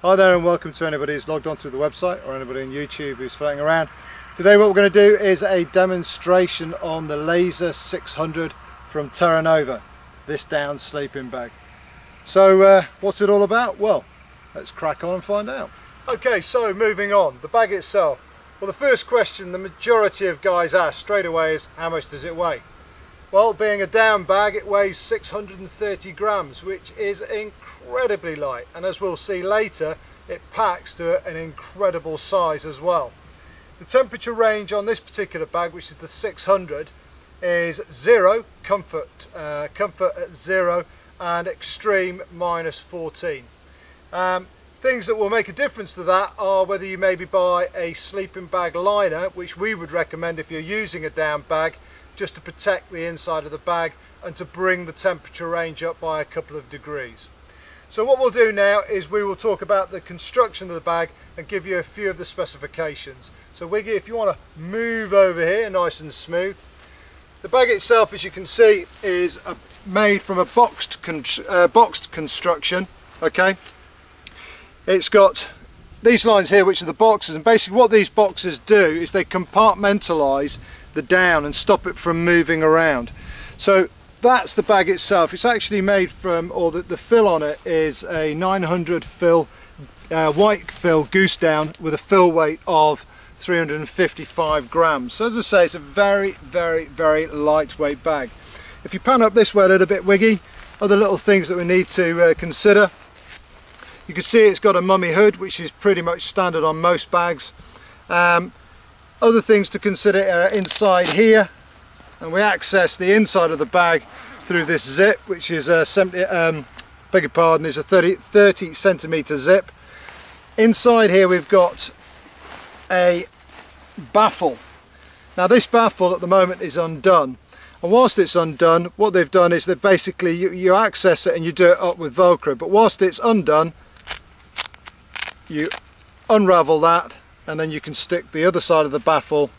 Hi there and welcome to anybody who's logged onto the website or anybody on YouTube who's floating around. Today what we're going to do is a demonstration on the Laser 600 from Terra, this down sleeping bag. So what's it all about? Well, let's crack on and find out. Okay, so moving on, the bag itself. Well, the first question the majority of guys ask straight away is, how much does it weigh? Well, being a down bag, it weighs 630 grams, which is incredibly light, and as we'll see later, it packs to an incredible size as well. The temperature range on this particular bag, which is the 600, is 0, comfort at 0, and extreme -14. Things that will make a difference to that are whether you maybe buy a sleeping bag liner, which we would recommend if you're using a down bag, just to protect the inside of the bag and to bring the temperature range up by a couple of degrees. So what we'll do now is we will talk about the construction of the bag and give you a few of the specifications. So Wiggy, if you want to move over here nice and smooth. The bag itself, as you can see, is made from a boxed construction. Okay, it's got these lines here which are the boxes, and basically what these boxes do is they compartmentalize the down and stop it from moving around. So that's the bag itself. It's actually made from, or the fill on it is a 900 fill white fill goose down with a fill weight of 355 grams. So as I say, it's a very lightweight bag. If you pan up this way a little bit, Wiggy, other little things that we need to consider. You can see it's got a mummy hood, which is pretty much standard on most bags. Other things to consider are inside here, and we access the inside of the bag through this zip, which is a 30 centimeter zip. Inside here we've got a baffle. Now this baffle at the moment is undone, and whilst it's undone, what they've done is that basically you access it and you do it up with Velcro, but whilst it's undone you unravel that, and then you can stick the other side of the baffle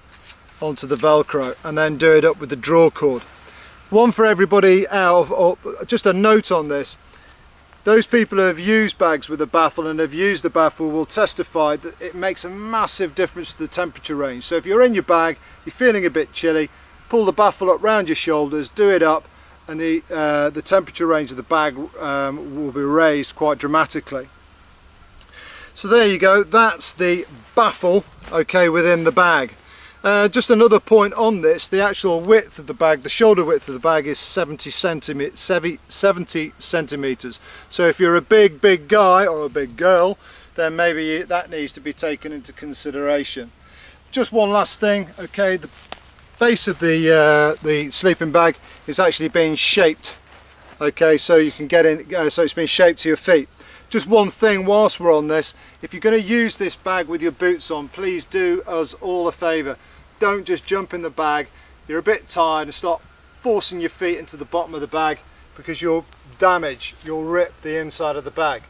onto the Velcro and then do it up with the draw cord. One for everybody out of, or just a note on this, those people who have used bags with a baffle and have used the baffle will testify that it makes a massive difference to the temperature range. So if you're in your bag, you're feeling a bit chilly, pull the baffle up round your shoulders, do it up, and the temperature range of the bag will be raised quite dramatically. So there you go, that's the baffle, okay, within the bag. Just another point on this, the actual width of the bag, the shoulder width of the bag is 70 centimeters. So if you're a big guy or a big girl, then maybe that needs to be taken into consideration. Just one last thing, okay, the base of the sleeping bag is actually being shaped, okay, so you can get in, so it's been shaped to your feet. Just one thing whilst we're on this, if you're going to use this bag with your boots on, please do us all a favour. Don't just jump in the bag, you're a bit tired, and start forcing your feet into the bottom of the bag, because you'll rip the inside of the bag.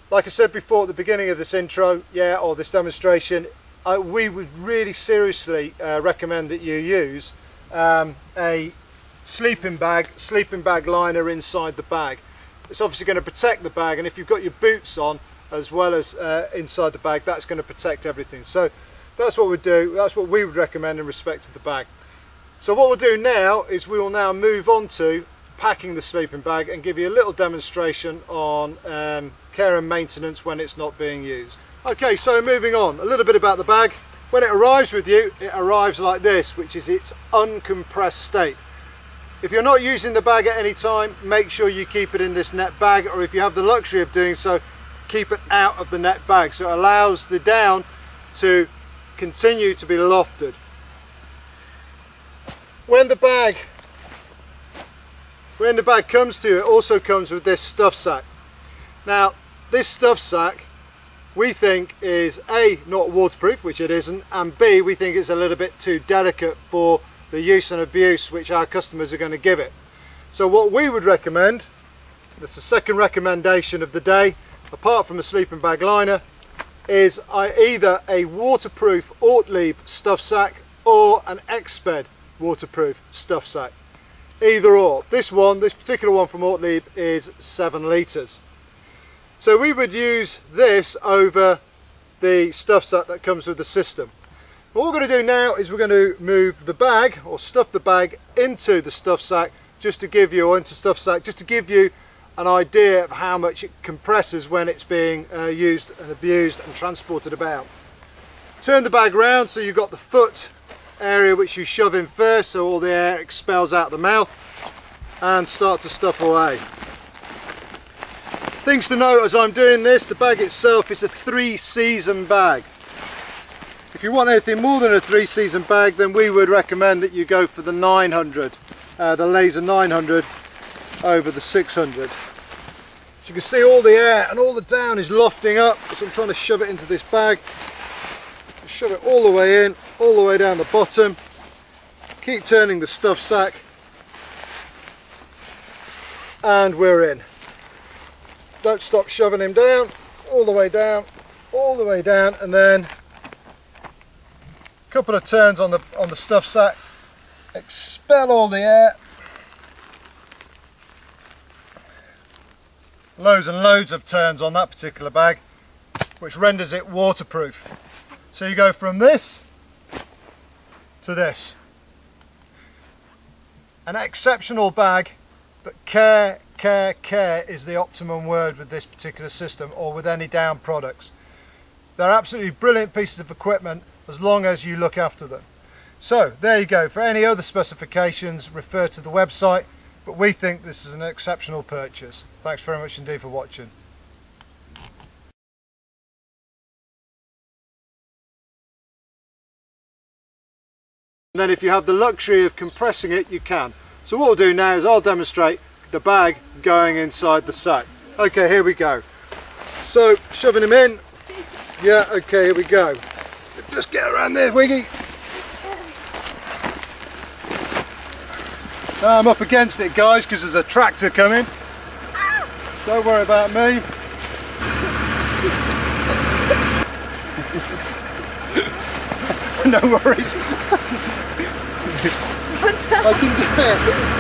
Like I said before at the beginning of this intro, or this demonstration, we would really seriously recommend that you use a sleeping bag liner inside the bag. It's obviously going to protect the bag, and if you've got your boots on as well as inside the bag, that's going to protect everything. So that's what we do, that's what we would recommend in respect to the bag. So what we'll do now is we will now move on to packing the sleeping bag and give you a little demonstration on care and maintenance when it's not being used. Okay, so moving on, a little bit about the bag. When it arrives with you, it arrives like this, which is its uncompressed state. If you're not using the bag at any time, make sure you keep it in this net bag, or if you have the luxury of doing so, keep it out of the net bag, so it allows the down to continue to be lofted. When the bag comes to you, it also comes with this stuff sack. Now this stuff sack we think is A, not waterproof, which it isn't, and B, we think it's a little bit too delicate for the use and abuse which our customers are going to give it. So what we would recommend, that's the second recommendation of the day, apart from a sleeping bag liner, is either a waterproof Ortlieb stuff sack or an Exped waterproof stuff sack. Either or. This particular one from Ortlieb is 7 litres. So we would use this over the stuff sack that comes with the system. What we're going to do now is we're going to move the bag, or stuff the bag, into the stuff sack just to give you, or into stuff sack, just to give you an idea of how much it compresses when it's being used and abused and transported about. Turn the bag round so you've got the foot area which you shove in first so all the air expels out the mouth, and start to stuff away. Things to note as I'm doing this: the bag itself is a 3-season bag. If you want anything more than a 3-season bag, then we would recommend that you go for the 900, the Laser 900 over the 600. As you can see, all the air and all the down is lofting up as I'm trying to shove it into this bag. Shove it all the way in, all the way down the bottom. Keep turning the stuff sack, and we're in. Don't stop shoving him down, all the way down, all the way down, and then a couple of turns on the stuff sack. Expel all the air. Loads and loads of turns on that particular bag, which renders it waterproof. So you go from this to this. An exceptional bag, but care is the optimum word with this particular system, or with any down products. They're absolutely brilliant pieces of equipment as long as you look after them. So there you go. For any other specifications, refer to the website, but we think this is an exceptional purchase. Thanks very much indeed for watching. And then if you have the luxury of compressing it, you can. So what we'll do now is I'll demonstrate the bag going inside the sack. Okay, here we go. So shoving him in. Yeah, okay, here we go. Just get around there, Wiggy. Now I'm up against it, guys, because there's a tractor coming. Don't worry about me. No worries. I can do it.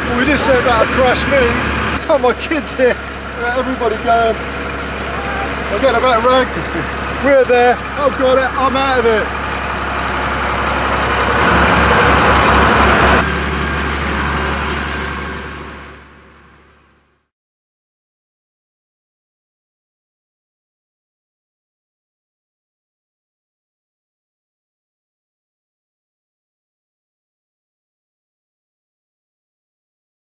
Well, we just said about a crash me. Got my kids here. Everybody going. I'm getting about ragged. We're there. I've got it. I'm out of it.